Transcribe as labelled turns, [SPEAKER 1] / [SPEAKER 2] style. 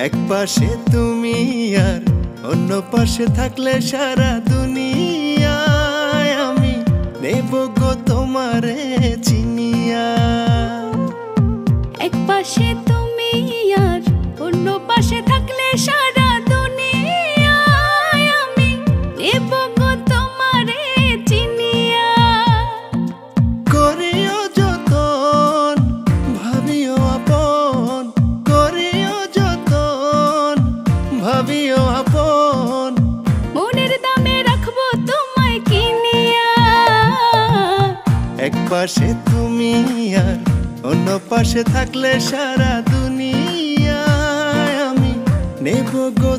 [SPEAKER 1] এক পাশে তুমি আর অন্য পাশে থাকলে সারা দুনিয়ায় আমি নেব গো তোমারে চিনিয়া।
[SPEAKER 2] এক পাশে তুমি আর অন্য পাশে থাকলে সারা দুনিয়ায় আমি নেব গো তোমারে চিনিয়া।
[SPEAKER 1] করিও যতন ভাবিও আপন, করিও যতন ভাবিও আপন,
[SPEAKER 2] মনের দামে রাখবো তোমায় কিনিয়া।
[SPEAKER 1] এক পাশে তুমি আর অন্য পাশে থাকলে সারা দুনিয়ায় আমি নেব গো